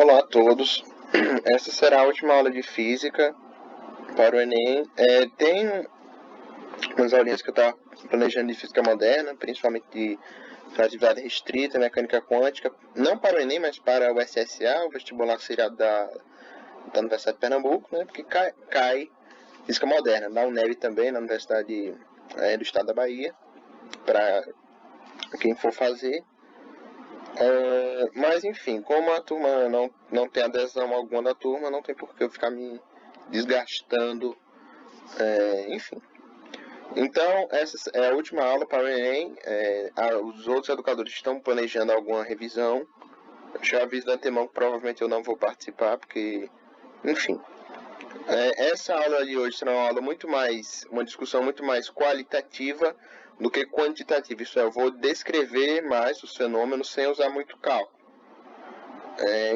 Olá a todos. Essa será a última aula de física para o Enem. Tem umas aulinhas que eu estava planejando de física moderna, principalmente de relatividade restrita, mecânica quântica, não para o Enem, mas para o SSA, o vestibular seriado da Universidade de Pernambuco, né? Porque cai física moderna, da UNEB também, na Universidade do Estado da Bahia, para quem for fazer. Mas enfim, como a turma não tem adesão alguma da turma, não tem por que eu ficar me desgastando, enfim. Então, essa é a última aula para o Enem. Os outros educadores estão planejando alguma revisão. Eu já aviso de antemão que provavelmente eu não vou participar, porque, enfim. Essa aula de hoje será uma discussão muito mais qualitativa do que quantitativa. Isso é, eu vou descrever mais os fenômenos sem usar muito cálculo.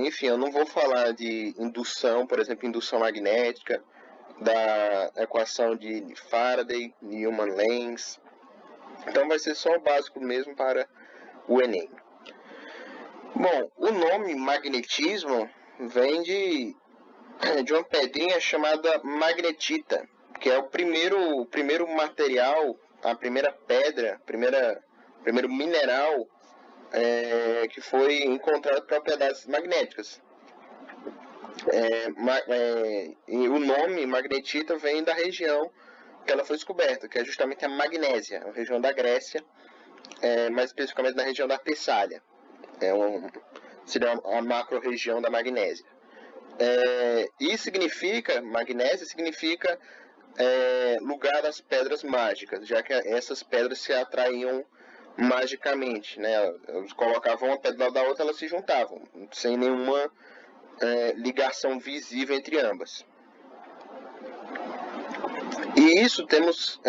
Enfim, eu não vou falar de indução, por exemplo, indução magnética, da equação de Faraday, Newman-Lenz. Então vai ser só o básico mesmo para o Enem. Bom, o nome magnetismo vem de uma pedrinha chamada magnetita, que é o primeiro material, a primeira pedra, primeiro mineral que foi encontrado propriedades magnéticas. E o nome magnetita vem da região que ela foi descoberta, que é justamente a Magnésia, a região da Grécia, mais especificamente na região da Tessália. Seria a macro-região da Magnésia. E Magnésia significa lugar das pedras mágicas, já que essas pedras se atraíam magicamente, né? Eles colocavam uma pedra da outra, elas se juntavam, sem nenhuma ligação visível entre ambas. E isso temos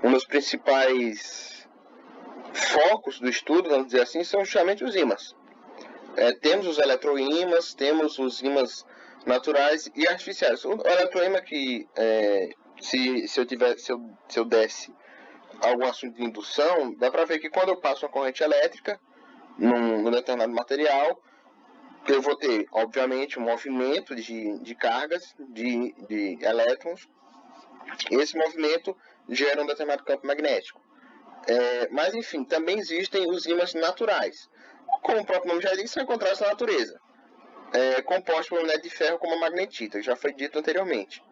um dos principais focos do estudo, vamos dizer assim, são justamente os ímãs. Temos os eletroímãs, temos os ímãs naturais e artificiais. O eletroímã que, se eu desse algum assunto de indução, dá para ver que quando eu passo uma corrente elétrica num determinado material, eu vou ter, obviamente, um movimento de cargas, de elétrons. Esse movimento gera um determinado campo magnético. Mas, enfim, também existem os ímãs naturais. Como o próprio nome já diz, são encontrados na natureza. Compostos por minério de ferro como a magnetita, que já foi dito anteriormente.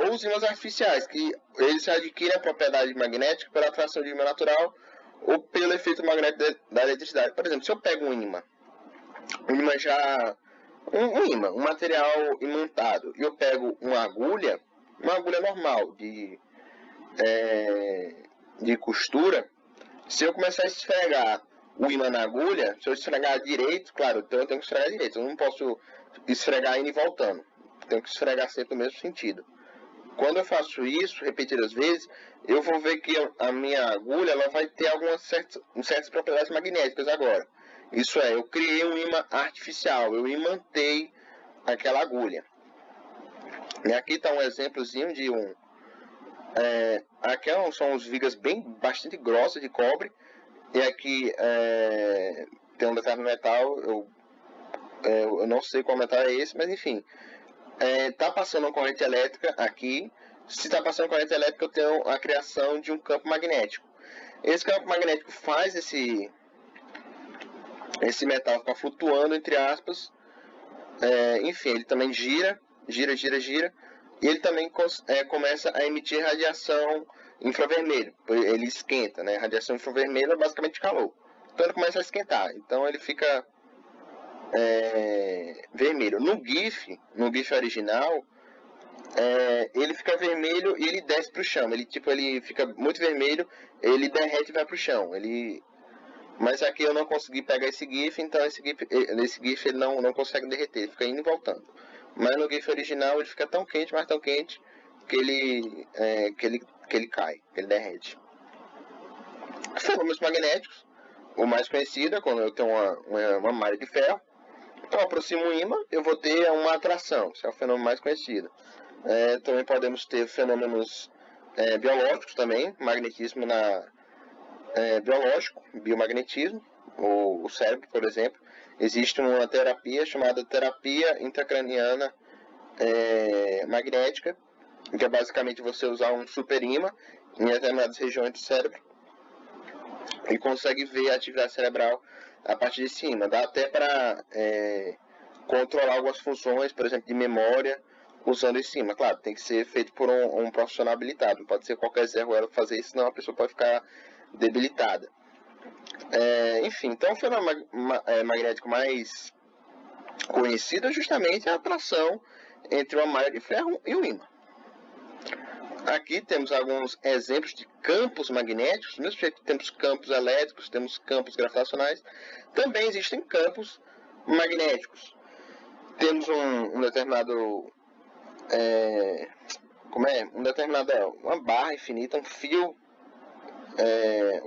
Ou os ímãs artificiais, que eles adquirem a propriedade magnética pela atração de ímã natural ou pelo efeito magnético da eletricidade. Por exemplo, se eu pego um imã um material imantado, e eu pego uma agulha normal de costura, se eu começar a esfregar o imã na agulha, se eu esfregar direito, claro, então eu tenho que esfregar direito, eu não posso esfregar indo e voltando, tenho que esfregar sempre no mesmo sentido. Quando eu faço isso repetidas vezes, eu vou ver que a minha agulha ela vai ter certas propriedades magnéticas agora. Isso é, eu criei um ímã artificial, eu imantei aquela agulha. E aqui está um exemplozinho de aqui são as vigas bastante grossas de cobre. E aqui tem um determinado metal, eu não sei qual metal é esse, mas enfim. Está passando uma corrente elétrica aqui. Se está passando corrente elétrica, eu tenho a criação de um campo magnético. Esse campo magnético faz esse metal ficar flutuando, entre aspas. Enfim, ele também gira. E ele também começa a emitir radiação infravermelho. Ele esquenta, né? Radiação infravermelha é basicamente calor. Então ele começa a esquentar. Então ele fica vermelho. No GIF original, ele fica vermelho e ele desce para o chão. Ele fica muito vermelho, ele derrete e vai para o chão. Mas aqui eu não consegui pegar esse GIF, então esse GIF ele não consegue derreter, ele fica indo e voltando. Mas no GIF original ele fica tão quente, mas tão quente, que ele cai, que ele derrete. Fenômenos magnéticos, o mais conhecido é quando eu tenho uma malha de ferro. Então, eu aproximo um ímã, eu vou ter uma atração, esse é o fenômeno mais conhecido. Também podemos ter fenômenos biológicos também, magnetismo biológico, biomagnetismo, o cérebro, por exemplo, existe uma terapia chamada terapia intracraniana magnética, que é basicamente você usar um superímã em determinadas regiões do cérebro e consegue ver a atividade cerebral a partir de cima. Dá até para controlar algumas funções, por exemplo, de memória, usando em cima. Claro, tem que ser feito por um profissional habilitado. Não pode ser qualquer Zé Ruela fazer isso, senão a pessoa pode ficar debilitada. Enfim, então o fenômeno magnético mais conhecido é justamente a atração entre uma malha de ferro e um ímã. Aqui temos alguns exemplos de campos magnéticos, do mesmo jeito que temos campos elétricos, temos campos gravitacionais, também existem campos magnéticos. Temos um determinado uma barra infinita, um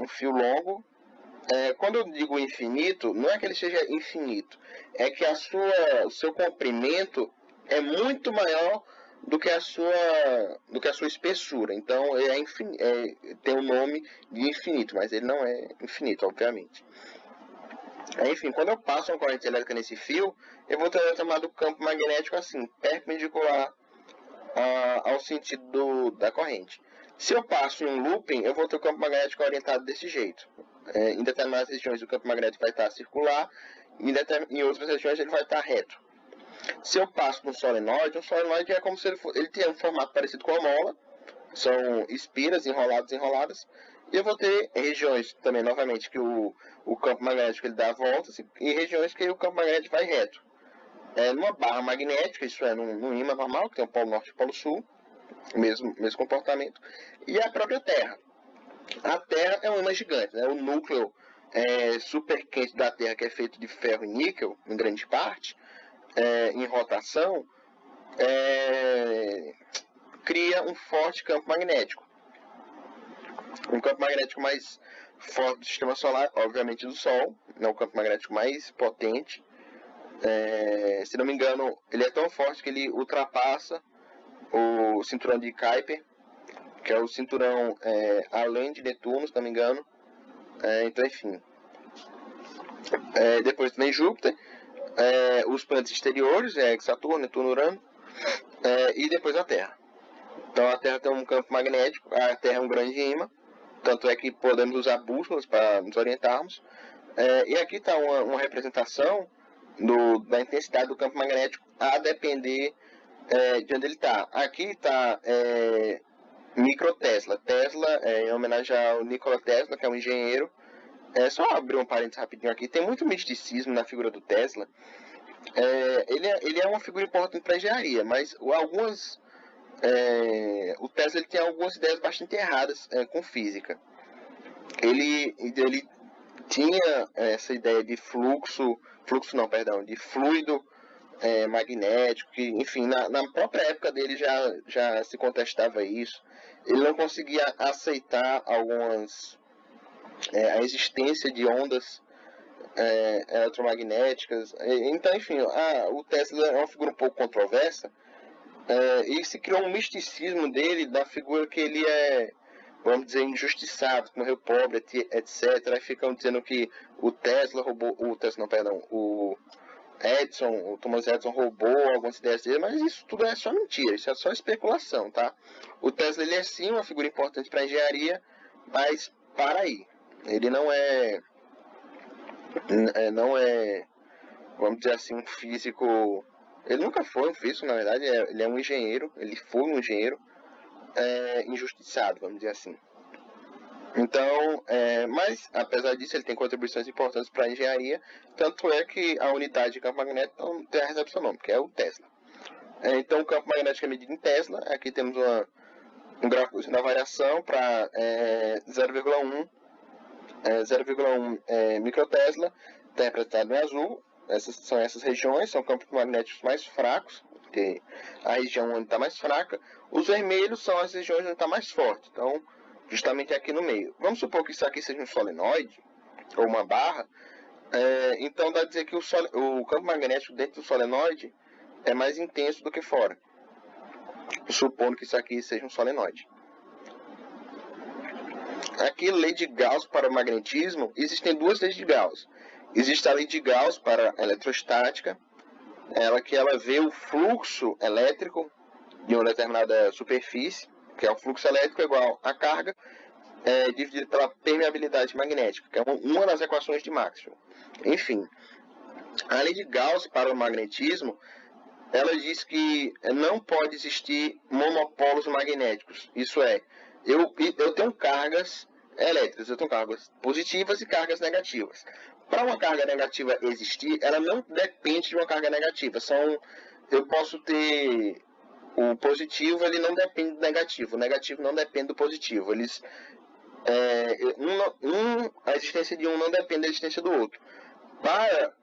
fio longo. Quando eu digo infinito, não é que ele seja infinito, é que o seu comprimento é muito maior do que a sua espessura. Então tem o nome de infinito, mas ele não é infinito, obviamente. Enfim, quando eu passo uma corrente elétrica nesse fio, eu vou ter o chamado campo magnético assim, perpendicular ao sentido da corrente. Se eu passo em um looping, eu vou ter o campo magnético orientado desse jeito. Em determinadas regiões o campo magnético vai estar circular, em outras regiões ele vai estar reto. Se eu passo no solenoide, um solenoide é como se ele tem um formato parecido com a mola, são espiras enroladas, e eu vou ter regiões também, novamente, que o campo magnético ele dá voltas, e regiões que o campo magnético vai reto. Numa barra magnética, isso é num ímã normal, que tem o polo norte e o polo sul, mesmo comportamento, e a própria Terra. A Terra é um ímã gigante, né? O núcleo super quente da Terra, que é feito de ferro e níquel, em grande parte, em rotação, cria um forte campo magnético. Um campo magnético mais forte do sistema solar, obviamente do Sol, é o campo magnético mais potente. Se não me engano, ele é tão forte que ele ultrapassa o cinturão de Kuiper, que é o cinturão além de Netuno, se não me engano. Então, enfim. Depois vem Júpiter, os planetas exteriores, Saturno, Netuno, Urano, e depois a Terra. Então a Terra tem um campo magnético, a Terra é um grande ímã, tanto é que podemos usar bússolas para nos orientarmos. E aqui está uma representação da intensidade do campo magnético a depender de onde ele está. Aqui está microtesla. Tesla em homenagem ao Nikola Tesla, que é um engenheiro. Só abrir um parênteses rapidinho aqui. Tem muito misticismo na figura do Tesla. Ele é uma figura importante para a engenharia, mas o Tesla ele tem algumas ideias bastante erradas com física. Ele tinha essa ideia de de fluido magnético, que, enfim, na própria época dele já se contestava isso. Ele não conseguia aceitar a existência de ondas eletromagnéticas. Então, enfim, o Tesla é uma figura um pouco controversa, e se criou um misticismo dele, da figura que ele vamos dizer, injustiçado, que morreu pobre, etc. Aí ficam dizendo que o Thomas Edison roubou algumas ideias dele, mas isso tudo é só mentira, isso é só especulação, tá? O Tesla, ele é sim uma figura importante para a engenharia, mas para aí. Ele não é, vamos dizer assim, um físico. Ele nunca foi um físico, na verdade, ele é um engenheiro, ele foi um engenheiro injustiçado, vamos dizer assim. Então, mas apesar disso, ele tem contribuições importantes para a engenharia, tanto é que a unidade de campo magnético tem a recepção nome, que é o Tesla. Então, o campo magnético é medido em Tesla. Aqui temos um gráfico da variação para 0,1 microtesla, está representado em azul. Essas regiões, são campos magnéticos mais fracos, porque a região onde está mais fraca. Os vermelhos são as regiões onde está mais forte, então justamente aqui no meio. Vamos supor que isso aqui seja um solenoide, ou uma barra, então dá a dizer que o campo magnético dentro do solenoide é mais intenso do que fora, supondo que isso aqui seja um solenoide. Aqui, lei de Gauss para o magnetismo, existem duas leis de Gauss. Existe a lei de Gauss para a eletrostática, ela vê o fluxo elétrico de uma determinada superfície, que é o fluxo elétrico igual a carga, dividido pela permeabilidade magnética, que é uma das equações de Maxwell. Enfim, a lei de Gauss para o magnetismo, ela diz que não pode existir monopolos magnéticos. Isso é, eu tenho cargas elétricas, eu tenho cargas positivas e cargas negativas. Para uma carga negativa existir, ela não depende de uma carga negativa. Eu posso ter o positivo, ele não depende do negativo. O negativo não depende do positivo. A existência de um não depende da existência do outro. Para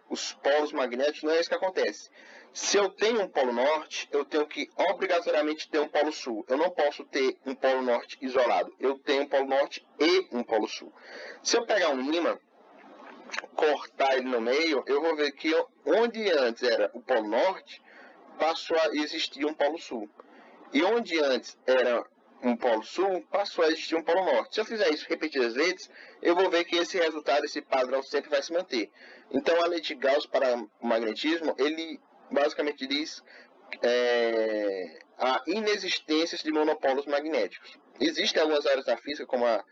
os polos magnéticos não é isso que acontece. Se eu tenho um polo norte, eu tenho que obrigatoriamente ter um polo sul. Eu não posso ter um polo norte isolado. Eu tenho um polo norte e um polo sul. Se eu pegar um ímã, cortar ele no meio, eu vou ver que onde antes era o polo norte, passou a existir um polo sul. E onde antes era um polo sul, passou a existir um polo norte. Se eu fizer isso repetidas vezes, eu vou ver que esse resultado, esse padrão sempre vai se manter. Então, a lei de Gauss para o magnetismo, ele basicamente diz a inexistência de monopolos magnéticos. Existem algumas áreas da física, como a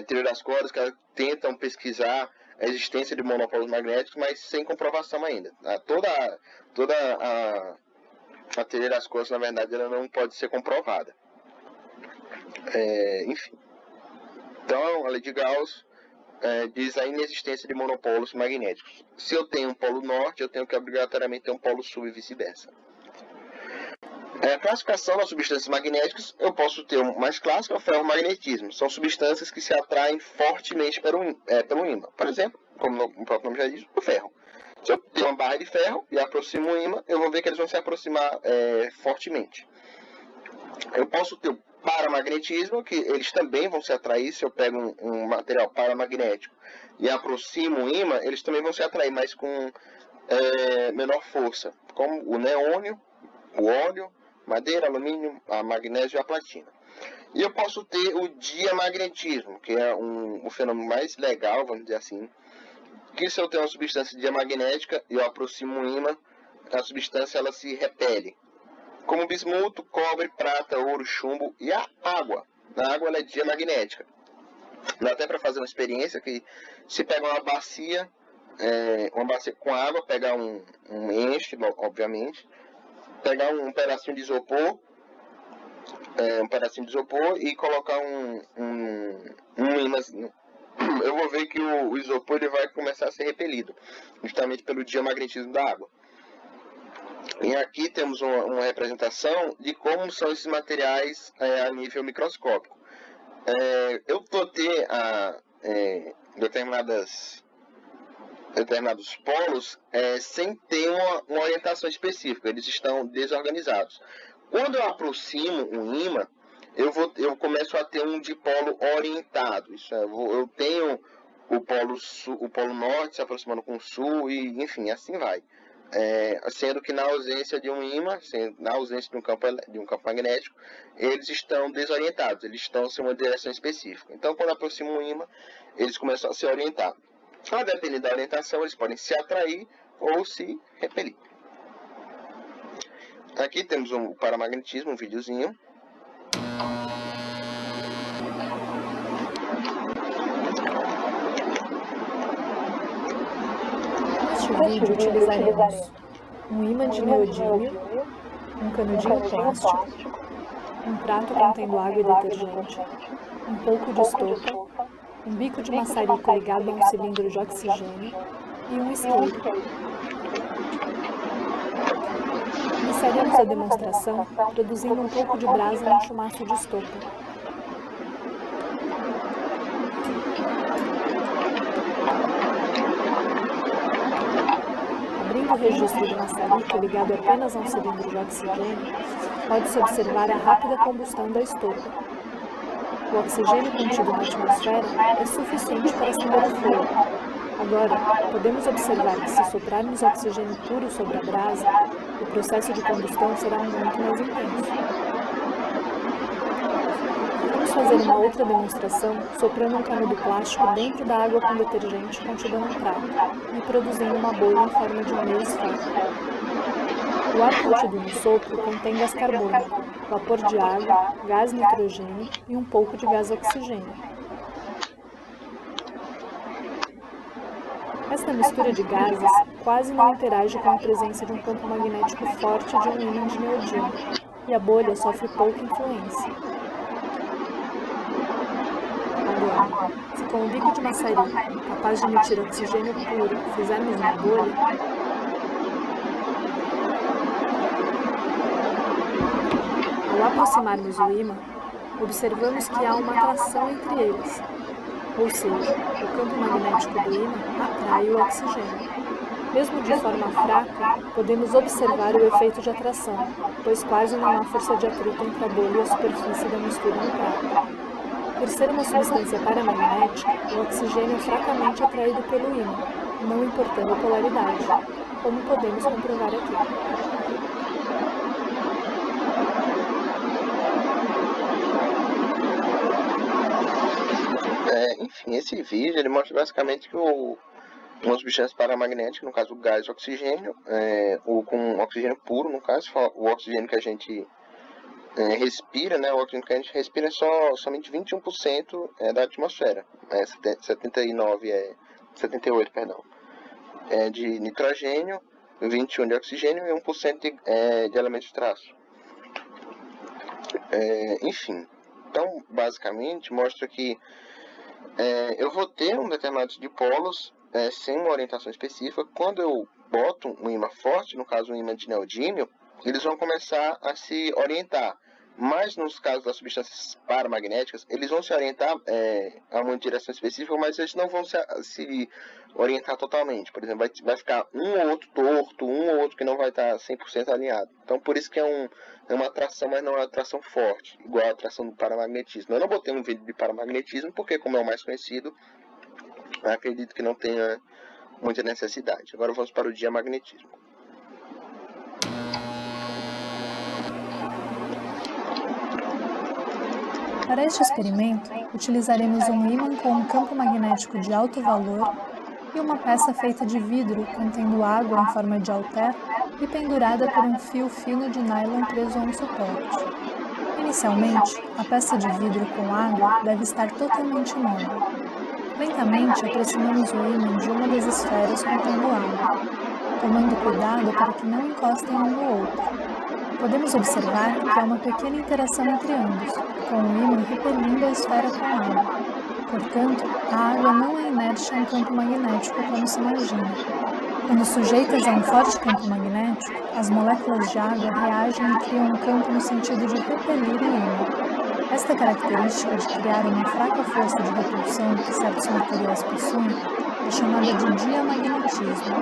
teoria das cordas, que tentam pesquisar a existência de monopólos magnéticos, mas sem comprovação ainda. Toda a teoria das cordas, na verdade, ela não pode ser comprovada. Enfim. Então, a lei de Gauss diz a inexistência de monopolos magnéticos. Se eu tenho um polo norte, eu tenho que obrigatoriamente ter um polo sul e vice-versa. A classificação das substâncias magnéticas, eu posso ter o mais clássico, é o ferromagnetismo. São substâncias que se atraem fortemente pelo ímã. Por exemplo, como o próprio nome já diz, o ferro. Se eu tenho uma barra de ferro e aproximo o ímã, eu vou ver que eles vão se aproximar fortemente. Eu posso ter o paramagnetismo, que eles também vão se atrair. Se eu pego um material paramagnético e aproximo o ímã, eles também vão se atrair, mas com menor força, como o neônio, o óleo, madeira, alumínio, a magnésio e a platina. E eu posso ter o diamagnetismo, que é o fenômeno mais legal, vamos dizer assim, que se eu tenho uma substância diamagnética e eu aproximo um ímã, a substância ela se repele. Como bismuto, cobre, prata, ouro, chumbo e a água. A água ela é diamagnética. Dá até para fazer uma experiência que se pega uma bacia com água, pegar um enche, obviamente, pegar um pedacinho de isopor, e colocar um ímãzinho. Eu vou ver que o isopor ele vai começar a ser repelido, justamente pelo diamagnetismo da água. E aqui temos uma representação de como são esses materiais a nível microscópico. Eu vou ter determinados polos sem ter uma orientação específica, eles estão desorganizados. Quando eu aproximo um ímã, eu começo a ter um dipolo orientado. Isso é, eu tenho o polo norte se aproximando com o sul e, enfim, assim vai. Sendo que na ausência de um ímã, na ausência de um campo magnético, eles estão desorientados, eles estão sem uma direção específica. Então, quando aproximo um ímã, eles começam a se orientar. A depender da orientação, eles podem se atrair ou se repelir. Aqui temos o paramagnetismo, um videozinho. Neste vídeo utilizaremos um ímã de neodímio, um canudinho plástico, um prato contendo água e detergente, um pouco de estopa, um bico de maçarico ligado a um cilindro de oxigênio e um isqueiro. Iniciaremos a demonstração produzindo um pouco de brasa em um chumaço de estopa. Abrindo o registro de maçarico ligado apenas a um cilindro de oxigênio, pode-se observar a rápida combustão da estopa. O oxigênio contido na atmosfera é suficiente para acender o fogo. Agora, podemos observar que se soprarmos oxigênio puro sobre a brasa, o processo de combustão será muito mais intenso. Vamos fazer uma outra demonstração soprando um canudo plástico dentro da água com detergente contida num prato e produzindo uma bolha em forma de um meio esfera. O ar contido no sopro contém gás carbônico, vapor de água, gás nitrogênio e um pouco de gás oxigênio. Esta mistura de gases quase não interage com a presença de um campo magnético forte de um ímã de neodímio, e a bolha sofre pouca influência. Agora, se com o bico de maçarico, capaz de emitir oxigênio puro, fizermos uma bolha, ao aproximarmos o ímã, observamos que há uma atração entre eles, ou seja, o campo magnético do ímã atrai o oxigênio. Mesmo de forma fraca, podemos observar o efeito de atração, pois quase não há força de atrito entre a bolha e a superfície da mistura no prato. Por ser uma substância paramagnética, o oxigênio é fracamente atraído pelo ímã, não importando a polaridade, como podemos comprovar aqui. Enfim, esse vídeo ele mostra basicamente que uma substância paramagnética, no caso o gás e o oxigênio, ou com oxigênio puro, no caso, o oxigênio que a gente respira, né? O oxigênio que a gente respira é somente 21% da atmosfera, 78, perdão, de nitrogênio, 21% de oxigênio e 1% de elementos de traço. Enfim, então basicamente mostra que eu vou ter um determinado dipolos sem uma orientação específica. Quando eu boto um ímã forte, no caso um ímã de neodímio, eles vão começar a se orientar. Mas nos casos das substâncias paramagnéticas, eles vão se orientar a uma direção específica, mas eles não vão se orientar totalmente. Por exemplo, vai ficar um ou outro torto, um ou outro que não vai estar 100% alinhado. Então, por isso que é uma atração, mas não é uma atração forte, igual a atração do paramagnetismo. Eu não botei um vídeo de paramagnetismo, porque como é o mais conhecido, eu acredito que não tenha muita necessidade. Agora vamos para o diamagnetismo. Para este experimento, utilizaremos um ímã com um campo magnético de alto valor e uma peça feita de vidro contendo água em forma de halter e pendurada por um fio fino de nylon preso a um suporte. Inicialmente, a peça de vidro com água deve estar totalmente imóvel. Lentamente, aproximamos o ímã de uma das esferas contendo água, tomando cuidado para que não encostem um no outro. Podemos observar que há uma pequena interação entre ambos, com o ímã repelindo a esfera com água. Portanto, a água não é inerte a um campo magnético como se imagina. Quando sujeitas a um forte campo magnético, as moléculas de água reagem e criam um campo no sentido de repelir o ímã. Esta característica de criar uma fraca força de repulsão que certos materiais possuem é chamada de diamagnetismo.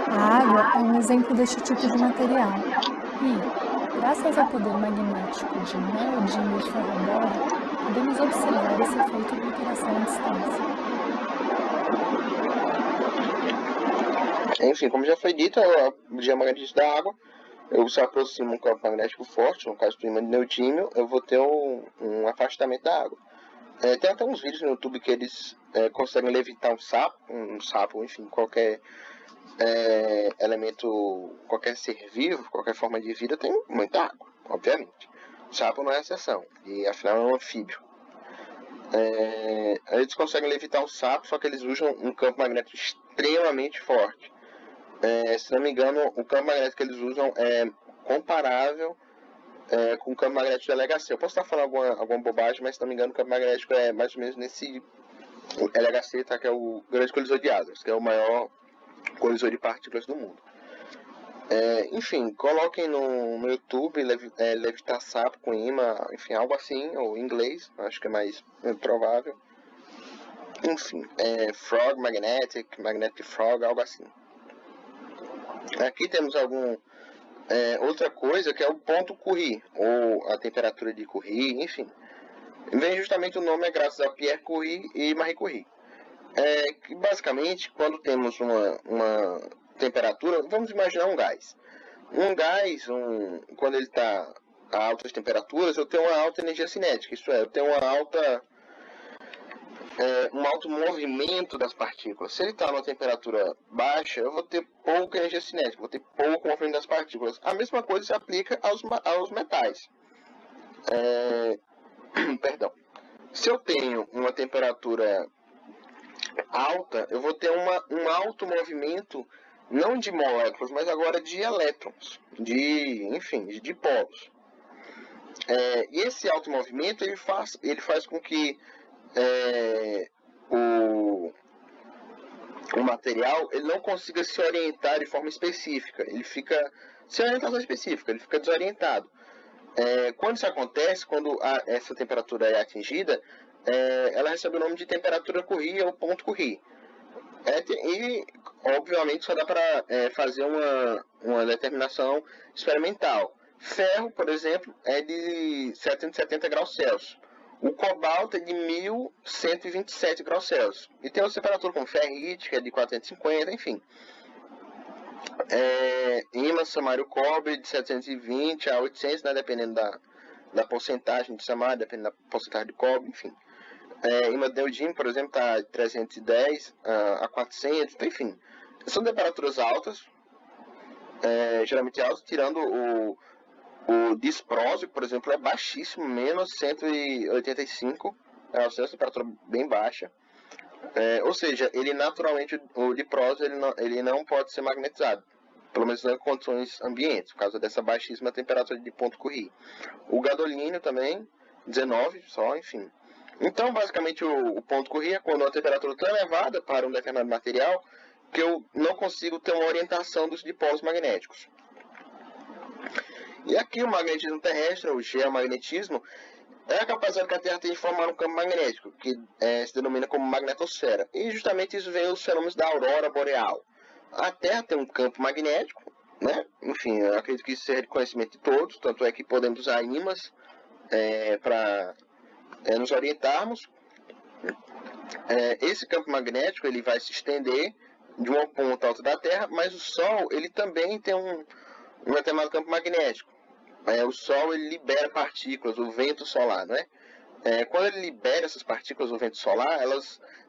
A água é um exemplo deste tipo de material e, graças ao poder magnético de neodímio e ferro-boro, podemos observar esse efeito de interação à distância. Enfim, como já foi dito, o diamagnetismo da água, eu se aproximo um campo magnético forte, no caso do ímã de neodímio, eu vou ter um afastamento da água. Tem até uns vídeos no YouTube que eles conseguem levitar um sapo, enfim, qualquer elemento, qualquer ser vivo, qualquer forma de vida tem muita água, obviamente. O sapo não é exceção, e afinal é um anfíbio. Eles conseguem levitar um sapo, só que eles usam um campo magnético extremamente forte. Se não me engano, o campo magnético que eles usam é comparável com o campo magnético de LHC. Eu posso estar falando alguma bobagem, mas se não me engano, o campo magnético é mais ou menos nesse LHC, tá, que é o grande colisor de hadrons, que é o maior colisor de partículas do mundo. Enfim, coloquem no YouTube levitar sapo com imã, enfim, algo assim, ou em inglês, acho que é mais provável. Enfim, frog magnetic frog, algo assim. Aqui temos outra coisa que é o ponto Curie, ou a temperatura de Curie, enfim. Vem justamente o nome graças a Pierre Curie e Marie Curie. Que basicamente, quando temos uma temperatura, vamos imaginar um gás. Um gás, quando ele está altas temperaturas, eu tenho uma alta energia cinética, isso é, eu tenho um alto movimento das partículas. Se ele está numa temperatura baixa, eu vou ter pouca energia cinética, vou ter pouco movimento das partículas. A mesma coisa se aplica aos metais. Perdão. Se eu tenho uma temperatura alta, eu vou ter um alto movimento, não de moléculas, mas agora de elétrons, de dipolos. E esse alto movimento ele faz com que o material ele não consiga se orientar de forma específica, ele fica sem orientação específica, ele fica desorientado. Quando isso acontece, quando essa temperatura é atingida, ela recebe o nome de temperatura Curie ou ponto Curie. E, obviamente, só dá para fazer uma determinação experimental. Ferro, por exemplo, é de 770 graus Celsius. O cobalto é de 1127 graus Celsius. E tem outra temperatura como ferrite, que é de 450, enfim. Ímã, samário, cobre, de 720 a 800, né, dependendo da porcentagem de samário, dependendo da porcentagem de cobre, enfim. Ímã de neodímio, por exemplo, está de 310 a 400, enfim. São temperaturas altas, geralmente altas, tirando o disprósio, por exemplo, é baixíssimo, menos 185 graus Celsius, temperatura bem baixa. Ou seja, ele naturalmente, o diprósio, ele não pode ser magnetizado, pelo menos em condições ambientes, por causa dessa baixíssima temperatura de ponto Curie. O gadolínio também, 19 só, enfim. Então, basicamente, o ponto Curie é quando a temperatura está elevada para um determinado material que eu não consigo ter uma orientação dos dipolos magnéticos. E aqui o magnetismo terrestre, o geomagnetismo, é a capacidade que a Terra tem de formar um campo magnético, que se denomina como magnetosfera. E justamente isso vem os fenômenos da aurora boreal. A Terra tem um campo magnético, né? Enfim, eu acredito que isso seja de conhecimento de todos, tanto é que podemos usar ímãs para nos orientarmos. Esse campo magnético ele vai se estender de uma ponta alta da Terra, mas o Sol ele também tem um determinado campo magnético. O Sol ele libera partículas, o vento solar, né? Quando ele libera essas partículas, o vento solar,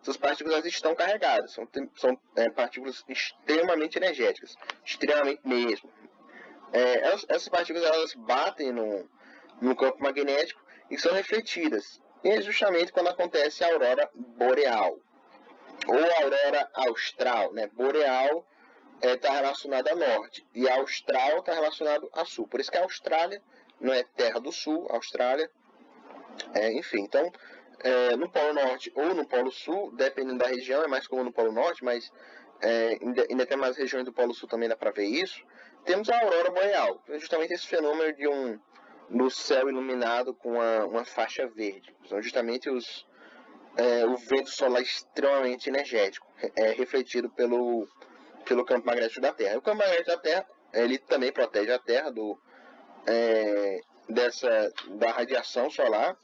essas partículas elas estão carregadas, são partículas extremamente energéticas, extremamente mesmo. Essas partículas elas batem no campo magnético e são refletidas. E é justamente quando acontece a aurora boreal, ou aurora austral, né? Boreal está relacionado a norte e a austral está relacionado a sul. Por isso que a Austrália não é terra do sul, Austrália. Enfim, então, no Polo Norte ou no Polo Sul, dependendo da região, é mais comum no Polo Norte, mas em determinadas regiões do Polo Sul também dá para ver isso. Temos a aurora boreal, justamente esse fenômeno no céu iluminado com uma faixa verde. São justamente o vento solar extremamente energético, refletido pelo campo magnético da Terra. O campo magnético da Terra, ele também protege a Terra da radiação solar.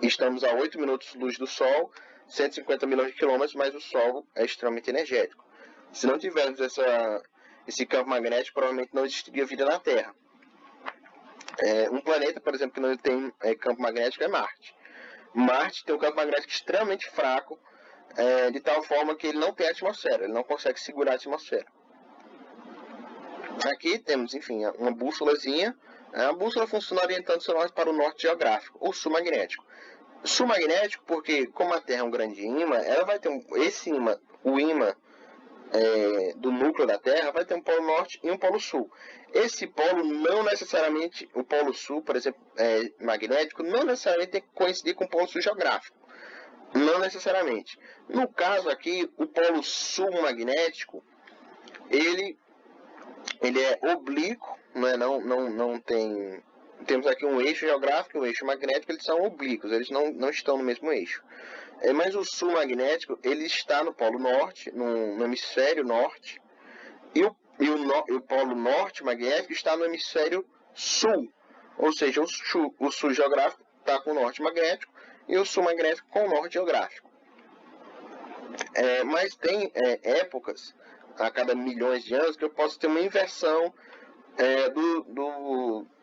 Estamos a 8 minutos de luz do Sol, 150 milhões de quilômetros, mas o Sol é extremamente energético. Se não tivermos esse campo magnético, provavelmente não existiria vida na Terra. Um planeta, por exemplo, que não tem campo magnético é Marte. Marte tem um campo magnético extremamente fraco, de tal forma que ele não tem atmosfera, ele não consegue segurar a atmosfera. Aqui temos, enfim, uma bússolazinha. A bússola funciona orientando-se para o norte geográfico, ou sul magnético. Sul magnético porque, como a Terra é um grande ímã, ela vai ter esse ímã, o ímã do núcleo da Terra, vai ter um polo norte e um polo sul. Esse polo não necessariamente, o polo sul, por exemplo, magnético, não necessariamente tem que coincidir com o polo sul geográfico. Não necessariamente. No caso aqui, o polo sul magnético, ele é oblíquo, né? Não tem... Temos aqui um eixo geográfico e um eixo magnético, eles são oblíquos, eles não estão no mesmo eixo. Mas o sul magnético, ele está no polo norte, no hemisfério norte, e o polo norte magnético está no hemisfério sul. Ou seja, o sul geográfico está com o norte magnético e o sul magnético com o norte geográfico. Mas tem épocas, a cada milhões de anos, que eu posso ter uma inversão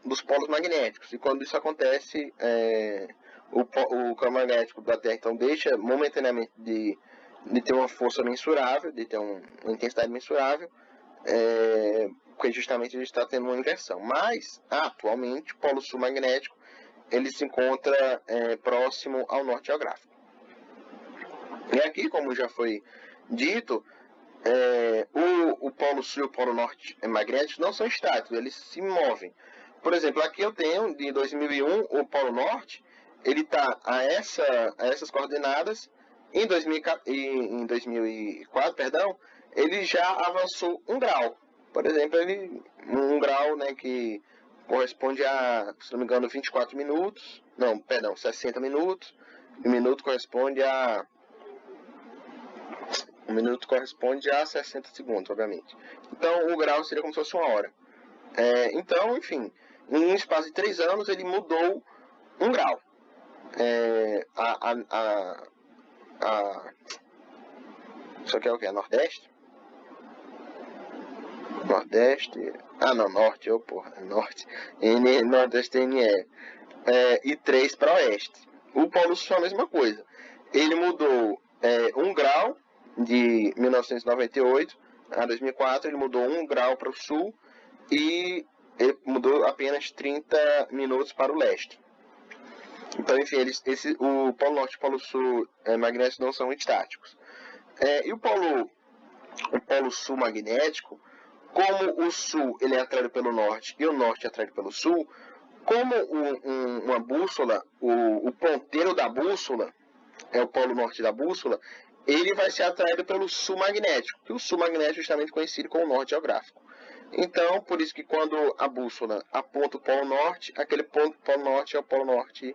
dos polos magnéticos. E quando isso acontece, o campo magnético da Terra então deixa momentaneamente de ter uma força mensurável, de ter uma intensidade mensurável, porque justamente a gente está tendo uma inversão. Mas, atualmente, o polo sul magnético ele se encontra próximo ao norte geográfico. E aqui, como já foi dito, o polo sul e o polo norte magnético não são estáticos, eles se movem. Por exemplo, aqui eu tenho, de 2001, o polo norte, ele está a essas coordenadas. Em 2004, perdão, ele já avançou 1 grau. Por exemplo, um grau, né, que corresponde a, se não me engano, 24 minutos. Não, perdão, 60 minutos. Um minuto corresponde a 60 segundos, obviamente. Então, o grau seria como se fosse 1 hora. Então, enfim, em um espaço de 3 anos, ele mudou 1 grau. Isso aqui é o que? Nordeste? Nordeste. Não, norte, norte. Nordeste NE. E 3 para oeste. O polo sul é a mesma coisa. Ele mudou 1 grau de 1998 a 2004, ele mudou 1 grau para o sul e ele mudou apenas 30 minutos para o leste. Então, enfim, o polo norte e o polo sul magnéticos não são estáticos. E o polo sul magnético, como o sul ele é atraído pelo norte e o norte é atraído pelo sul, como uma bússola, o ponteiro da bússola é o polo norte da bússola, ele vai ser atraído pelo sul magnético, que o sul magnético é justamente conhecido como norte geográfico. Então, por isso que quando a bússola aponta o polo norte, aquele polo norte é o polo norte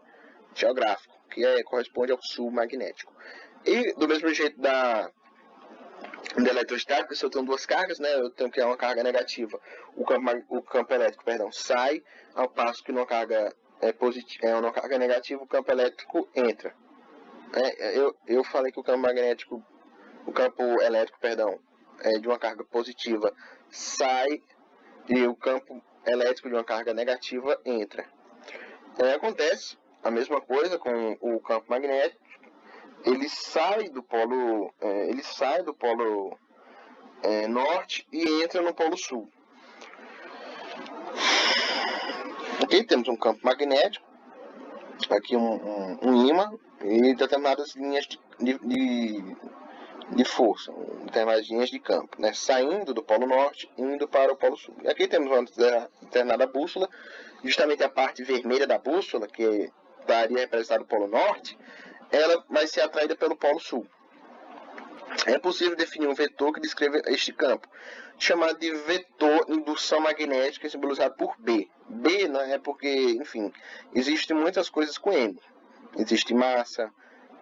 geográfico, que corresponde ao sul magnético. E do mesmo jeito da eletrostática, se eu tenho 2 cargas, né, eu tenho que uma carga negativa, o campo elétrico, sai, ao passo que numa carga uma carga negativa, o campo elétrico entra. Eu falei que o campo elétrico, de uma carga positiva sai e o campo elétrico de uma carga negativa entra. Acontece a mesma coisa com o campo magnético. Ele sai do polo norte e entra no polo sul. Aqui temos um campo magnético, aqui um ímã e determinadas linhas de força, determinadas linhas de campo, né, saindo do polo norte e indo para o polo sul. E aqui temos uma determinada bússola, justamente a parte vermelha da bússola, que estaria representada no polo norte, ela vai ser atraída pelo polo sul. É possível definir um vetor que descreva este campo, chamado de vetor indução magnética, simbolizado por B. B, né, é porque, enfim, existem muitas coisas com M. Existe massa,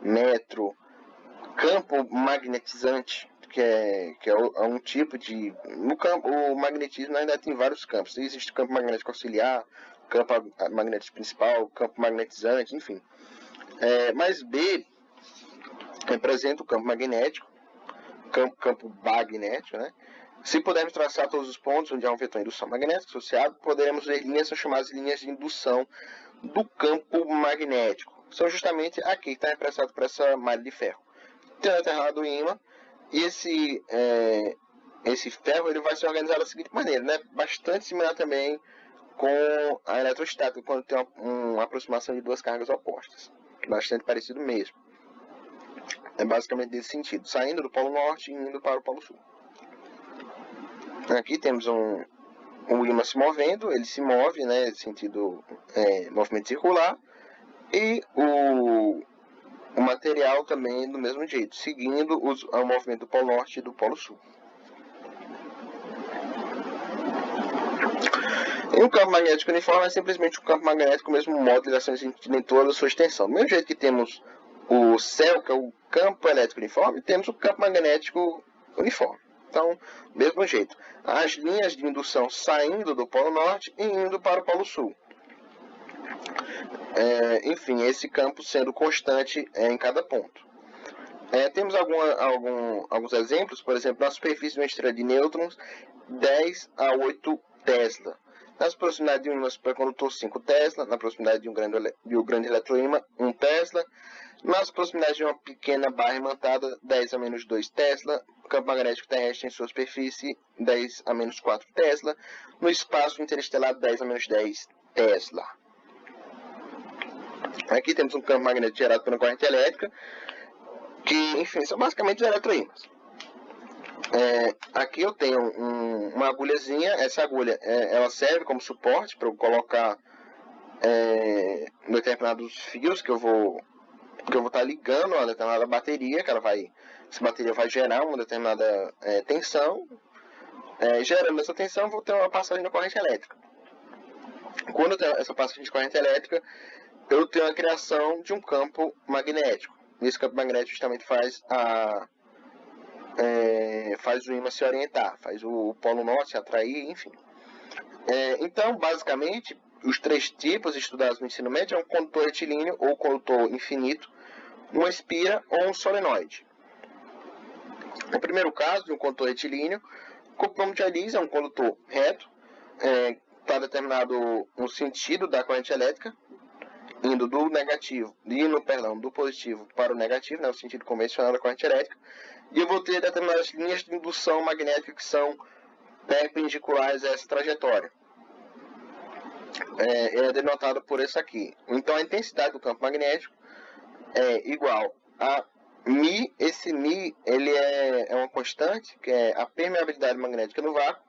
metro, campo magnetizante, que é um tipo de... O magnetismo ainda tem vários campos. Existe campo magnético auxiliar, campo magnético principal, campo magnetizante, enfim. Mas B representa o campo magnético, campo magnético, né? Se pudermos traçar todos os pontos onde há um vetor de indução magnética associado, poderemos ver linhas chamadas linhas de indução do campo magnético. São justamente aqui que está representado por essa malha de ferro. Tem o determinado ímã, e esse ferro ele vai se organizar da seguinte maneira, né? Bastante similar também com a eletrostática, quando tem uma aproximação de 2 cargas opostas. Bastante parecido mesmo. É basicamente desse sentido, saindo do polo norte e indo para o polo sul. Aqui temos um ímã se movendo, ele se move, né, sentido movimento circular, e o material também do mesmo jeito, seguindo o movimento do polo norte e do polo sul. E um campo magnético uniforme é simplesmente um campo magnético com o mesmo modo de ligações em toda a sua extensão. Do mesmo jeito que temos o céu, que é o campo elétrico uniforme, temos o campo magnético uniforme. Então, mesmo jeito, as linhas de indução saindo do polo norte e indo para o polo sul. Enfim, esse campo sendo constante em cada ponto. Temos alguns exemplos, por exemplo, na superfície de uma estrela de nêutrons, 10 a 8 Tesla. nas proximidades de um supercondutor 5 Tesla, na proximidade de um grande eletroímã 1 Tesla, nas proximidades de uma pequena barra imantada 10 a menos 2 Tesla, campo magnético terrestre em sua superfície 10 a menos 4 Tesla, no espaço interestelar 10 a menos 10 Tesla. Aqui temos um campo magnético gerado pela corrente elétrica, que, enfim, são basicamente os eletroímãs. Aqui eu tenho uma agulhazinha. Essa agulha ela serve como suporte para eu colocar determinados fios que eu vou estar ligando a uma determinada bateria, que essa bateria vai gerar uma determinada tensão. Gerando essa tensão, eu vou ter uma passagem de corrente elétrica. Quando eu tenho essa passagem de corrente elétrica, eu tenho a criação de um campo magnético. Esse campo magnético justamente faz o ímã se orientar, faz o polo norte se atrair, enfim. Então, basicamente, os 3 tipos estudados no ensino médio é um condutor retilíneo ou condutor infinito, uma espira ou um solenoide. No primeiro caso, de um condutor retilíneo, como o nome já diz, é um condutor reto, está determinado no sentido da corrente elétrica, indo do positivo para o negativo, né, o sentido convencional da corrente elétrica, e eu vou ter determinadas linhas de indução magnética que são perpendiculares a essa trajetória. É denotado por isso aqui. Então a intensidade do campo magnético é igual a μ. Esse μ ele é uma constante, que é a permeabilidade magnética no vácuo.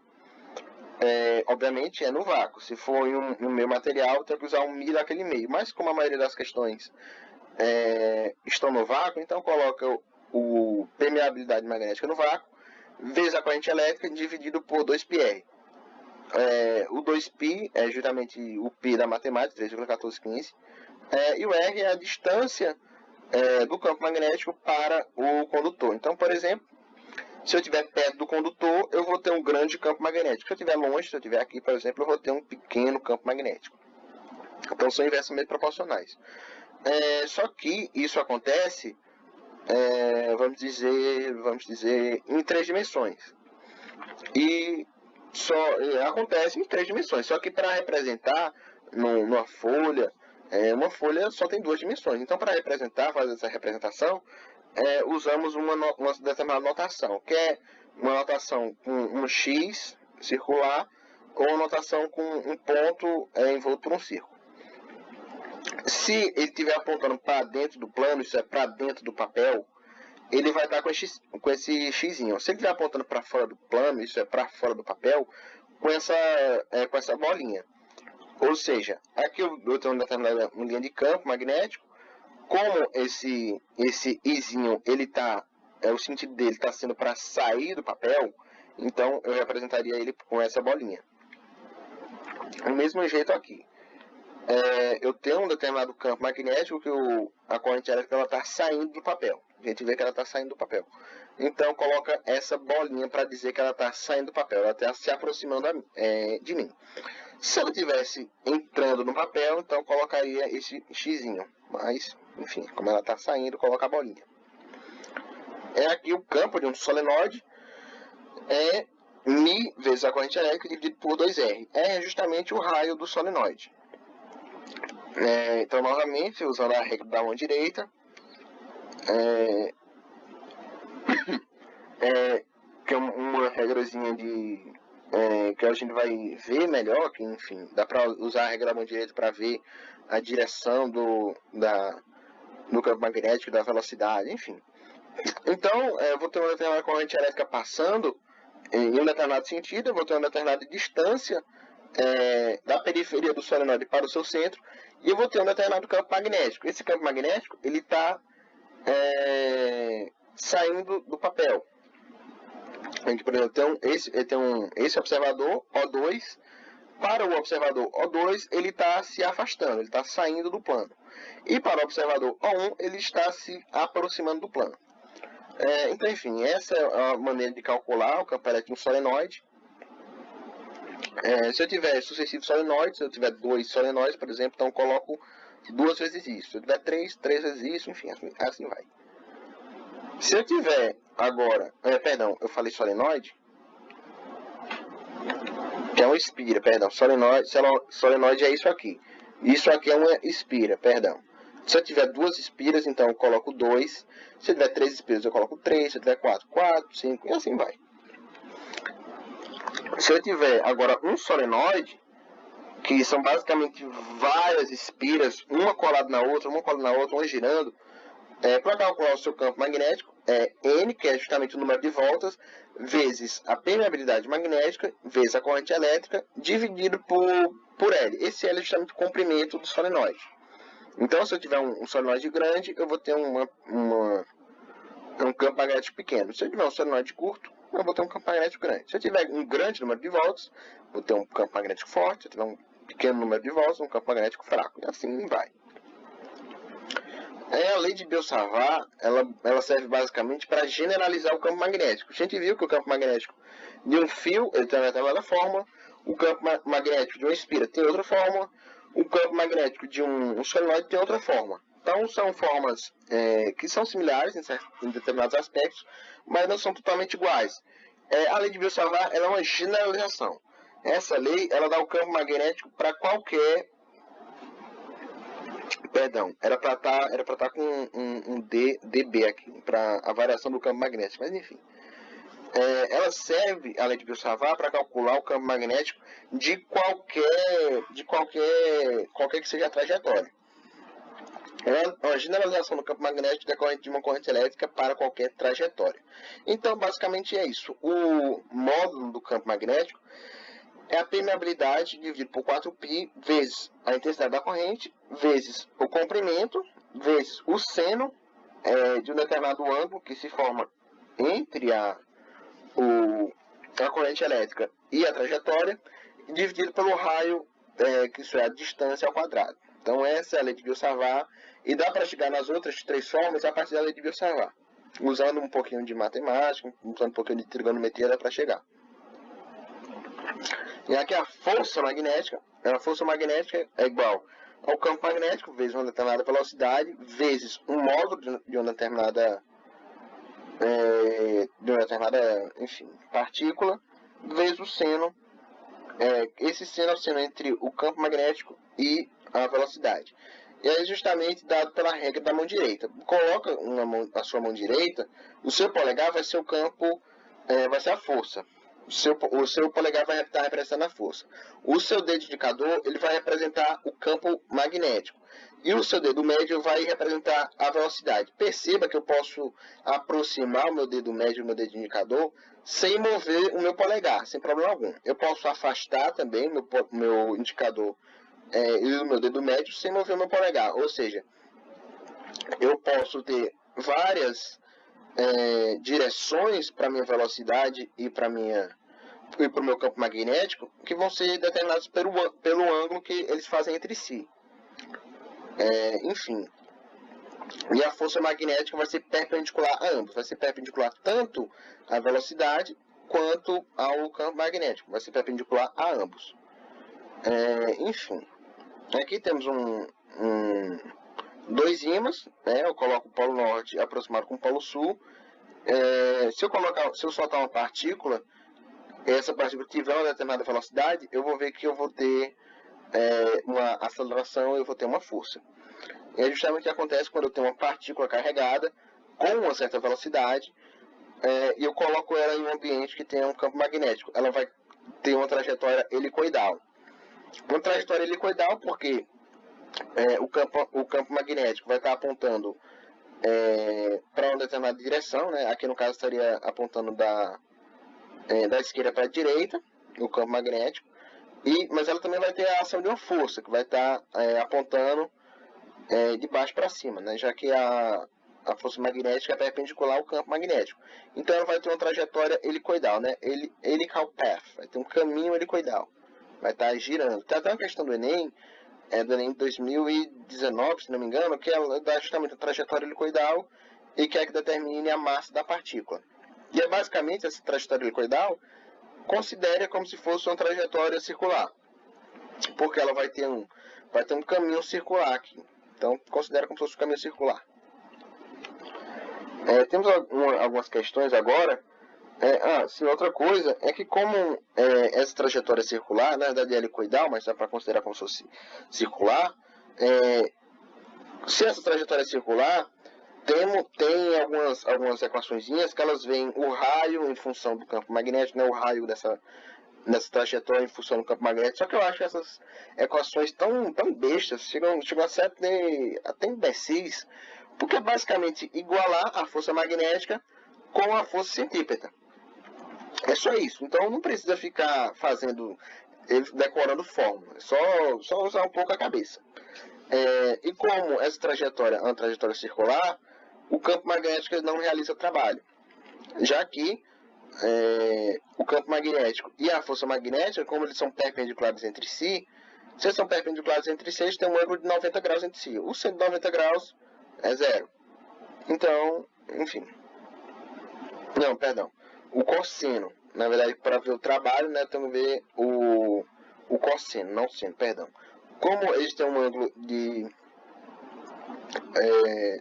Obviamente é no vácuo. Se for em um meio material, tem que usar um μ daquele meio. Mas como a maioria das questões estão no vácuo, então coloca o permeabilidade magnética no vácuo vezes a corrente elétrica dividido por 2πr. O 2π é justamente o π da matemática, 3,1415, e o r é a distância do campo magnético para o condutor. Então, por exemplo, se eu estiver perto do condutor, eu vou ter um grande campo magnético. Se eu estiver longe, se eu estiver aqui, por exemplo, eu vou ter um pequeno campo magnético. Então, são inversamente proporcionais. Só que isso acontece, vamos dizer, em 3 dimensões. E acontece em 3 dimensões. Só que para representar numa folha, uma folha só tem 2 dimensões. Então, para fazer essa representação, usamos uma determinada notação, que é uma notação com um X circular ou uma notação com um ponto envolto por um círculo. Se ele estiver apontando para dentro do plano, isso é para dentro do papel, ele vai estar com esse xizinho. Se ele estiver apontando para fora do plano, isso é para fora do papel, com essa bolinha. Ou seja, aqui eu tenho uma determinada linha de campo magnético. Como esse izinho, o sentido dele está sendo para sair do papel, então eu representaria ele com essa bolinha. Do mesmo jeito aqui. Eu tenho um determinado campo magnético que a corrente elétrica está saindo do papel. A gente vê que ela está saindo do papel. Então, coloca essa bolinha para dizer que ela está saindo do papel. Ela está se aproximando de mim. Se ela estivesse entrando no papel, então colocaria esse xizinho. Mas, enfim, como ela está saindo, coloca a bolinha. Aqui o campo de um solenoide é μ vezes a corrente elétrica dividido por 2R. É justamente o raio do solenoide. Então, novamente, usando a regra da mão direita, que é uma regrazinha que a gente vai ver melhor, que enfim, dá para usar a regra da mão direita para ver a direção do campo magnético, da velocidade, enfim. Então, eu vou ter uma determinada corrente elétrica passando em um determinado sentido, eu vou ter uma determinada distância da periferia do solenoide para o seu centro, e eu vou ter um determinado campo magnético. Esse campo magnético ele está saindo do papel. A gente, por exemplo, tem esse observador O2. Para o observador O2, ele está se afastando, ele está saindo do plano. E para o observador O1, ele está se aproximando do plano. Então, enfim, essa é a maneira de calcular o campo elétrico de um solenoide. Se eu tiver sucessivos solenoides, se eu tiver 2 solenoides, por exemplo, então eu coloco 2 vezes isso. Se eu tiver 3 vezes isso, enfim, assim vai. Se eu tiver agora, eu falei solenoide. que é uma espira, perdão, solenoide é isso aqui. Isso aqui é uma espira, perdão. Se eu tiver 2 espiras, então eu coloco 2. Se eu tiver 3 espiras, eu coloco 3. Se eu tiver 4, 4, 5 e assim vai. Se eu tiver agora um solenoide, que são basicamente várias espiras, uma colada na outra, uma girando, para calcular o seu campo magnético, N, que é justamente o número de voltas, vezes a permeabilidade magnética, vezes a corrente elétrica, dividido por L. Esse L é justamente o comprimento do solenoide. Então, se eu tiver um solenoide grande, eu vou ter um campo magnético pequeno. Se eu tiver um solenoide curto, eu vou ter um campo magnético grande. Se eu tiver um grande número de voltas, vou ter um campo magnético forte. Se eu tiver um pequeno número de voltas, um campo magnético fraco. E assim vai. A lei de Biot-Savart, ela serve basicamente para generalizar o campo magnético. A gente viu que o campo magnético de um fio ele tem uma determinada forma, o campo magnético de uma espira tem outra forma, o campo magnético de um solenoide tem outra forma. Então, são formas que são similares em determinados aspectos, mas não são totalmente iguais. A lei de Biot-Savart é uma generalização. Essa lei ela dá o campo magnético para qualquer... Perdão, era para estar com um dB aqui, para a variação do campo magnético, mas enfim. Ela serve, a lei de Biot-Savart, para calcular o campo magnético de qualquer que seja a trajetória. É uma generalização do campo magnético decorrente de uma corrente elétrica para qualquer trajetória. Então, basicamente é isso. O módulo do campo magnético é a permeabilidade dividido por 4π vezes a intensidade da corrente, vezes o comprimento, vezes o seno de um determinado ângulo que se forma entre a corrente elétrica e a trajetória, dividido pelo raio, que isso é a distância ao quadrado. Então essa é a lei de Biot-Savart, e dá para chegar nas outras 3 formas a partir da lei de Biot-Savart. Usando um pouquinho de matemática, usando um pouquinho de trigonometria, dá para chegar. E aqui a força magnética. A força magnética é igual ao campo magnético vezes uma determinada velocidade, vezes um módulo de uma determinada enfim, partícula, vezes o seno. Esse seno é o seno entre o campo magnético e a velocidade. E é justamente dado pela regra da mão direita. Coloca a sua mão direita, o seu polegar vai ser o campo, vai ser a força. O seu polegar vai estar representando a força. O seu dedo indicador ele vai representar o campo magnético. E o seu dedo médio vai representar a velocidade. Perceba que eu posso aproximar o meu dedo médio e o meu dedo indicador sem mover o meu polegar, sem problema algum. Eu posso afastar também o meu indicador e o meu dedo médio sem mover o meu polegar. Ou seja, eu posso ter várias direções para minha velocidade e para o meu campo magnético que vão ser determinados pelo ângulo que eles fazem entre si. Enfim, e a força magnética vai ser perpendicular a ambos, vai ser perpendicular tanto à velocidade quanto ao campo magnético, vai ser perpendicular a ambos. Enfim, aqui temos dois ímãs, eu coloco o polo norte aproximado com o polo sul. Se eu soltar uma partícula, essa partícula tiver uma determinada velocidade, eu vou ver que eu vou ter uma aceleração, eu vou ter uma força. É justamente o que acontece quando eu tenho uma partícula carregada com uma certa velocidade e eu coloco ela em um ambiente que tenha um campo magnético. Ela vai ter uma trajetória helicoidal. Uma trajetória helicoidal porque o campo magnético vai estar apontando para uma determinada direção, né? Aqui no caso estaria apontando da esquerda para a direita, o campo magnético, mas ela também vai ter a ação de uma força, que vai estar apontando de baixo para cima, né? Já que a força magnética é perpendicular ao campo magnético. Então ela vai ter uma trajetória helicoidal, né? Helical path, vai ter um caminho helicoidal, vai estar girando. Tem até uma questão do Enem, do Enem 2019, se não me engano, que ela dá justamente a trajetória helicoidal e quer que determine a massa da partícula. E basicamente essa trajetória helicoidal considere como se fosse uma trajetória circular, porque ela vai ter um caminho circular aqui. Então, considera como se fosse um caminho circular. Temos algumas questões agora Sim, outra coisa é que como essa trajetória é circular, na verdade é helicoidal, mas dá para considerar como se fosse circular, se essa trajetória é circular, tem algumas equaçõezinhas que elas veem o raio em função do campo magnético, né, o raio dessa trajetória em função do campo magnético. Só que eu acho essas equações tão bestas, chegam a ser até imbecis, porque é basicamente igualar a força magnética com a força centrípeta. É só isso. Então não precisa ficar decorando fórmula. É só usar um pouco a cabeça. E como essa trajetória é uma trajetória circular, o campo magnético não realiza trabalho. Já que o campo magnético e a força magnética, como eles são perpendiculares entre si, se eles são perpendiculares entre si, eles têm um ângulo de 90 graus entre si. O seno de 90 graus é zero. Então, enfim. Não, perdão. O cosseno. Na verdade, para ver o trabalho, né, temos que ver o cosseno, não o seno, perdão. Como eles têm um ângulo de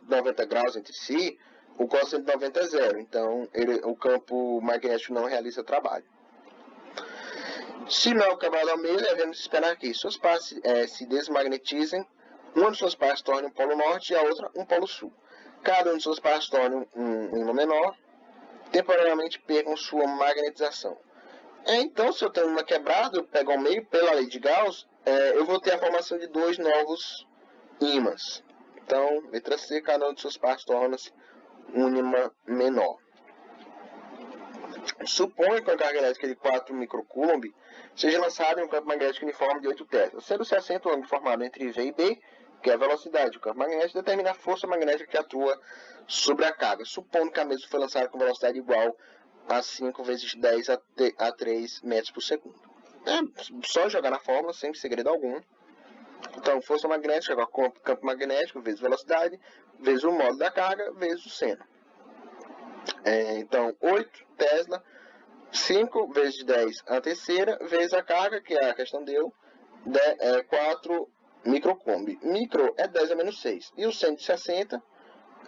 90 graus entre si, o cosseno de 90 é zero. Então, o campo magnético não realiza trabalho. Se não acabar ao meio, devemos esperar que suas partes se desmagnetizem. Uma de suas partes torne um polo norte e a outra um polo sul. Cada uma de suas partes torne um ímã menor. Temporariamente percam sua magnetização. Então, se eu tenho uma quebrada, eu pego ao meio, pela lei de Gauss, eu vou ter a formação de dois novos ímãs. Então, letra C, cada uma de suas partes torna-se um ímã menor. Supõe que uma carga elétrica de 4 microcoulomb seja lançada em um campo magnético uniforme de 8 teslas. Sendo 60 o ângulo formado entre V e B, que é a velocidade do campo magnético, determina a força magnética que atua sobre a carga, supondo que a mesma foi lançada com velocidade igual a 5 vezes 10 a 3 metros por segundo. É só jogar na fórmula, sem segredo algum. Então, força magnética igual a campo magnético vezes velocidade, vezes o módulo da carga, vezes o seno. Então, 8 Tesla, 5 vezes 10 a terceira, vezes a carga, que a questão deu, 4 microcoulomb. Micro é 10 a menos 6. E o seno de 60,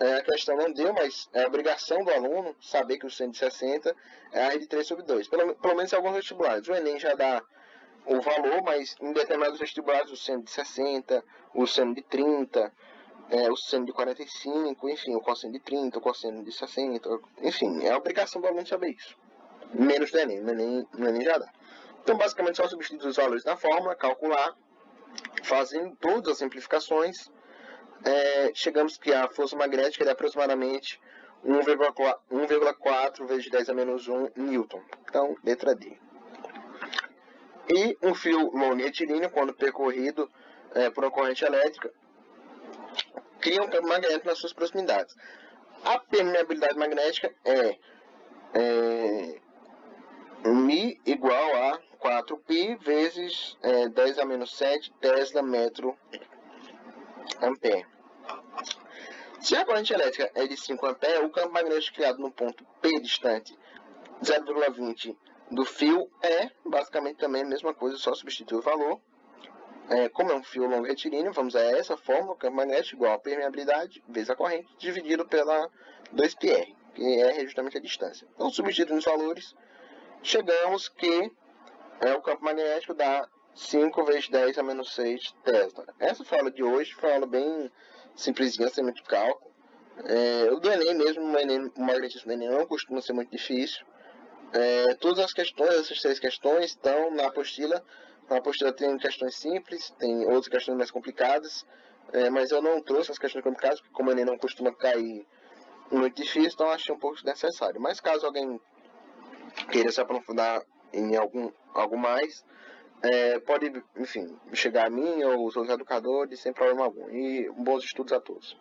a questão não deu, mas é obrigação do aluno saber que o seno de 60 é a R de 3 sobre 2. Pelo menos em alguns vestibulares. O Enem já dá o valor, mas em determinados vestibulares o seno de 60, o seno de 30, o seno de 45, enfim, o cosseno de 30, o cosseno de 60, enfim, é a obrigação do aluno saber isso. Menos do Enem, no Enem já dá. Então, basicamente, só substituir os valores na fórmula, calcular, fazendo todas as simplificações, chegamos que a força magnética é aproximadamente 1,4 vezes 10 a menos 1 Newton. Então, letra D. E um fio longo retilíneo, quando percorrido por uma corrente elétrica, cria um campo magnético nas suas proximidades. A permeabilidade magnética é Mi igual a 4π vezes 10 a menos 7 Tesla metro ampere. Se a corrente elétrica é de 5 amperes, o campo magnético criado no ponto P distante 0,20 do fio é basicamente também a mesma coisa, só substituir o valor. Como é um fio longo retilíneo, vamos a essa fórmula, o campo magnético igual a permeabilidade vezes a corrente, dividido pela 2πr, que é justamente a distância. Então, substituindo os valores, chegamos que o campo magnético dá 5 vezes 10 a menos 6 Tesla. Essa foi a aula de hoje, foi uma aula bem simplesinha, sem muito cálculo. O do Enem mesmo, o magnetismo do Enem não costuma ser muito difícil. Todas as questões, essas 3 questões estão na apostila. Na apostila tem questões simples, tem outras questões mais complicadas, mas eu não trouxe as questões complicadas, porque como o Enem não costuma cair muito difícil, então achei um pouco desnecessário. Mas caso alguém queira se aprofundar em algo mais, pode, enfim, chegar a mim ou os outros educadores sem problema algum. E bons estudos a todos.